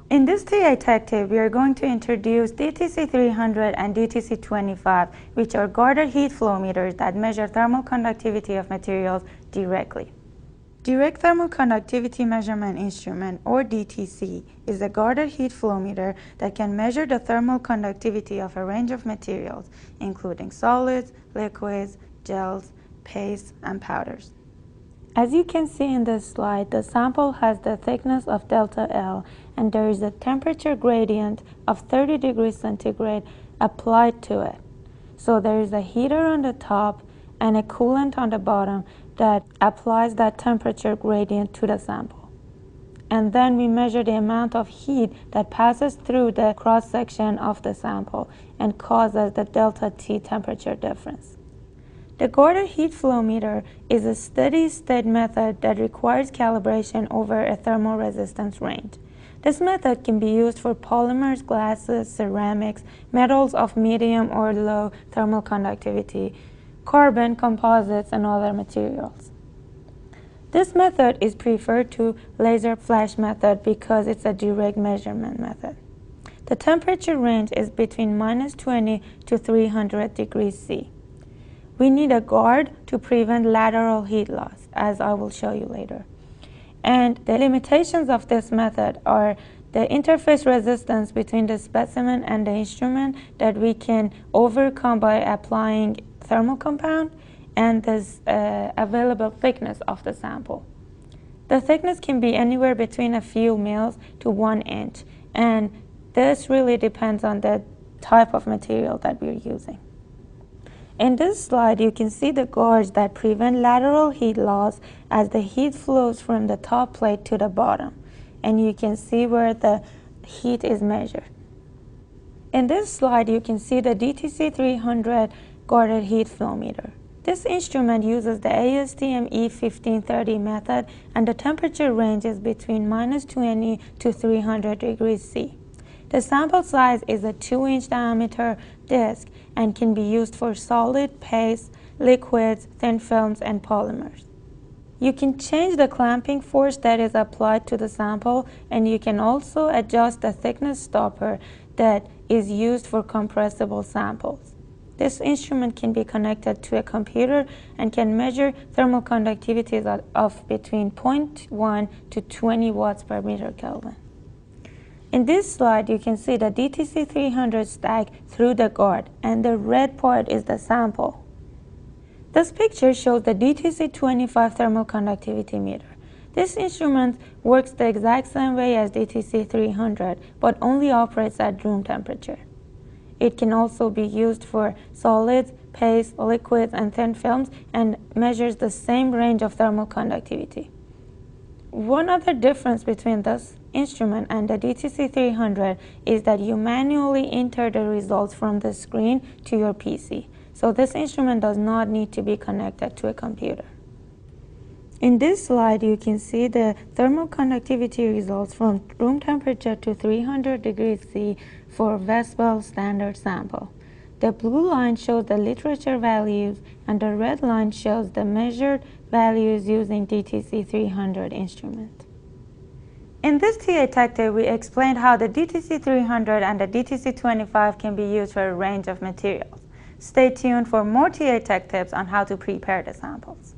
In this TA Tech tip, we are going to introduce DTC300 and DTC25, which are guarded heat flow meters that measure thermal conductivity of materials directly. Direct Thermal Conductivity Measurement Instrument, or DTC, is a guarded heat flow meter that can measure the thermal conductivity of a range of materials, including solids, liquids, gels, pastes, and powders. As you can see in this slide, the sample has the thickness of delta L, and there is a temperature gradient of 30 degrees centigrade applied to it. So there is a heater on the top and a coolant on the bottom that applies that temperature gradient to the sample. And then we measure the amount of heat that passes through the cross-section of the sample and causes the delta T temperature difference. The guarded heat flow meter is a steady-state method that requires calibration over a thermal resistance range. This method can be used for polymers, glasses, ceramics, metals of medium or low thermal conductivity, carbon, composites, and other materials. This method is preferred to laser flash method because it's a direct measurement method. The temperature range is between -20 to 300 degrees C. We need a guard to prevent lateral heat loss, as I will show you later. And the limitations of this method are the interface resistance between the specimen and the instrument that we can overcome by applying thermal compound, and the available thickness of the sample. The thickness can be anywhere between a few mils to 1 inch, and this really depends on the type of material that we're using. In this slide, you can see the guards that prevent lateral heat loss as the heat flows from the top plate to the bottom, and you can see where the heat is measured. In this slide, you can see the DTC300 guarded heat flow meter. This instrument uses the ASTM E1530 method, and the temperature range is between -20 to 300 degrees C. The sample size is a 2-inch diameter disc and can be used for solid, paste, liquids, thin films, and polymers. You can change the clamping force that is applied to the sample, and you can also adjust the thickness stopper that is used for compressible samples. This instrument can be connected to a computer and can measure thermal conductivities of between 0.1 to 20 watts per meter Kelvin. In this slide, you can see the DTC300 stack through the guard, and the red part is the sample. This picture shows the DTC25 thermal conductivity meter. This instrument works the exact same way as DTC300, but only operates at room temperature. It can also be used for solids, paste, liquids, and thin films, and measures the same range of thermal conductivity. One other difference between this instrument and the DTC300 is that you manually enter the results from the screen to your PC. So this instrument does not need to be connected to a computer. In this slide, you can see the thermal conductivity results from room temperature to 300 degrees C for Vespel standard sample. The blue line shows the literature values, and the red line shows the measured values using DTC300 instrument. In this TA Tech Tip, we explained how the DTC300 and the DTC25 can be used for a range of materials. Stay tuned for more TA Tech tips on how to prepare the samples.